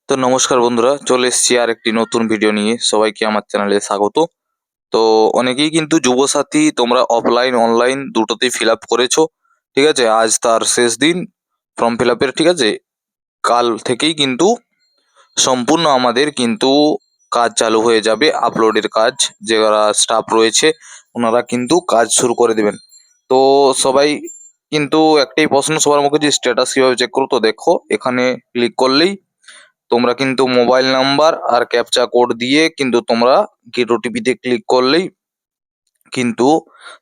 তো নমস্কার বন্ধুরা, চলে এসেছি আর একটি নতুন ভিডিও নিয়ে। সবাইকে আমার চ্যানেলে স্বাগত। তো অনেকেই কিন্তু যুবসাথী তোমরা অফলাইন অনলাইন দুটোতেই ফিল আপ করেছো, ঠিক আছে। আজ তার শেষ দিন ফর্ম ফিল আপের, ঠিক আছে। কাল থেকেই কিন্তু সম্পূর্ণ আমাদের কিন্তু কাজ চালু হয়ে যাবে, আপলোডের কাজ। যারা স্টাফ রয়েছে ওনারা কিন্তু কাজ শুরু করে দেবেন। তো সবাই কিন্তু একটাই প্রশ্ন সবার মুখে, যে স্ট্যাটাস কীভাবে চেক করো। তো দেখো, এখানে ক্লিক করলেই তোমরা কিন্তু মোবাইল নাম্বার আর ক্যাপচা কোড দিয়ে কিন্তু তোমরা গেট ওটিপিতে ক্লিক করলেই কিন্তু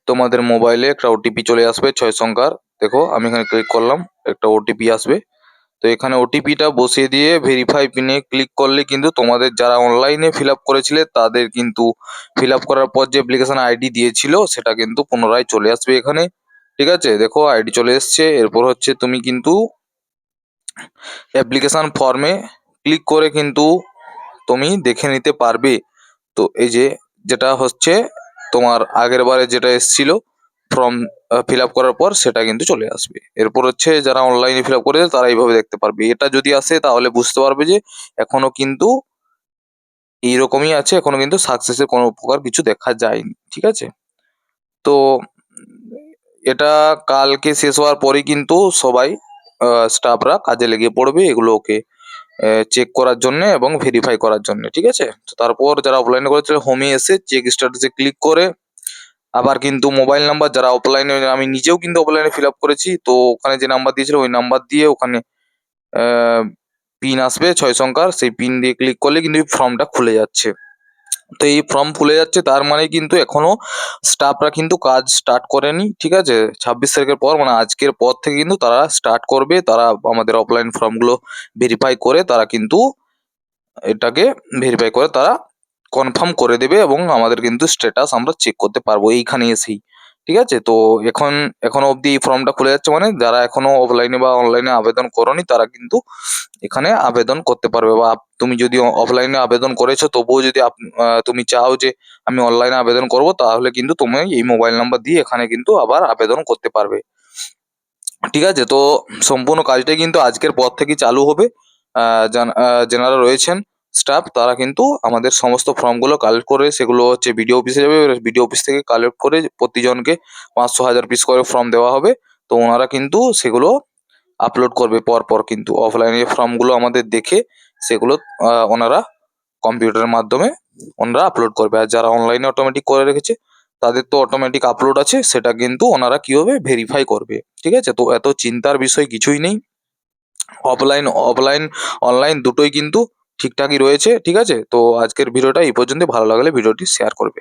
তোমাদের মোবাইলে একটা ওটিপি চলে আসবে 6 সংখ্যার। দেখো, আমি এখানে ক্লিক করলাম, একটা ওটিপি আসবে। তো এখানে ওটিপিটা বসিয়ে দিয়ে ভেরিফাই পিনে ক্লিক করলে কিন্তু তোমাদের যারা অনলাইনে ফিল আপ করেছিলে তাদের কিন্তু ফিল আপ করার পর যে অ্যাপ্লিকেশন আইডি দিয়েছিল সেটা কিন্তু পুনরায় চলে আসবে এখানে, ঠিক আছে। দেখো, আইডি চলে এসছে। এরপর হচ্ছে তুমি কিন্তু অ্যাপ্লিকেশন ফর্মে ক্লিক করে কিন্তু তুমি দেখে নিতে পারবে। তো এই যে যেটা হচ্ছে তোমার আগের বারে যেটা এসেছিল ফর্ম ফিল আপ করার পর, সেটা কিন্তু চলে আসবে। এরপর হচ্ছে যারা অনলাইনে ফিল আপ করেছে তারা এইভাবে দেখতে পারবে। এটা যদি আসে তাহলে বুঝতে পারবে যে এখনো কিন্তু এইরকমই আছে, এখনো কিন্তু সাকসেসের কোনো প্রকার কিছু দেখা যায়নি, ঠিক আছে। তো এটা কালকে শেষ হওয়ার পরেই কিন্তু সবাই স্টাফরা কাজে লেগে পড়বে এগুলোকে চেক করার জন্য এবং ভেরিফাই করার জন্য, ঠিক আছে। তো তারপর যারা অফলাইনে করেছে হোমে এসে চেক স্ট্যাটাসে ক্লিক করে আবার কিন্তু মোবাইল নাম্বার, যারা অফলাইনে, আমি নিজেও কিন্তু অফলাইনে ফিল আপ করেছি, তো ওখানে যে নাম্বার দিয়েছিল ওই নাম্বার দিয়ে ওখানে পিন আসবে 6 সংখ্যার, সেই পিন দিয়ে ক্লিক করলে কিন্তু ফর্মটা খুলে যাচ্ছে। তো এই ফর্ম খুলে যাচ্ছে, তার মানে কিন্তু এখনো স্টাফরা কিন্তু কাজ স্টার্ট করেনি, ঠিক আছে। 26 তারিখের পর, মানে আজকের পর থেকে কিন্তু তারা স্টার্ট করবে। তারা আমাদের অফলাইন ফর্মগুলো ভেরিফাই করে তারা কিন্তু এটাকে ভেরিফাই করে তারা কনফার্ম করে দেবে এবং আমাদের কিন্তু স্ট্যাটাস আমরা চেক করতে পারবো এইখানে এসেই, ঠিক আছে। তো এখনো অবধি এই ফর্মটা খুলে যাচ্ছে, মানে যারা এখনো অফলাইনে বা অনলাইনে আবেদন করনি তারা কিন্তু এখানে আবেদন করতে পারবে। বা তুমি যদি অফলাইনে আবেদন করেছো তবুও যদি তুমি চাও যে আমি অনলাইনে আবেদন করব, তাহলে কিন্তু তুমি এই মোবাইল নাম্বার দিয়ে এখানে কিন্তু আবার আবেদন করতে পারবে, ঠিক আছে। তো সম্পূর্ণ কাজটাই কিন্তু আজকের পর থেকেই চালু হবে। যেনারা রয়েছেন স্টাফ, তারা কিন্তু আমাদের সমস্ত ফর্মগুলো কালেক্ট করে সেগুলো হচ্ছে বিডিও অফিসে যাবে। বিডিও অফিস থেকে কালেক্ট করে প্রতিজনকে 500 1000 পিস করে ফর্ম দেওয়া হবে। তো ওনারা কিন্তু সেগুলো আপলোড করবে পর পর, কিন্তু অফলাইনে ফর্মগুলো আমাদের দেখে সেগুলো ওনারা কম্পিউটারের মাধ্যমে ওনারা আপলোড করবে। আর যারা অনলাইনে অটোমেটিক করে রেখেছে তাদের তো অটোমেটিক আপলোড আছে, সেটা কিন্তু ওনারা কীভাবে ভেরিফাই করবে, ঠিক আছে। তো এত চিন্তার বিষয় কিছুই নেই। অফলাইন অফলাইন অনলাইন দুটোই কিন্তু ঠিকঠাকই রয়েছে, ঠিক আছে। তো আজকের ভিডিওটা এই পর্যন্ত। ভালো লাগলে ভিডিওটি শেয়ার করবে।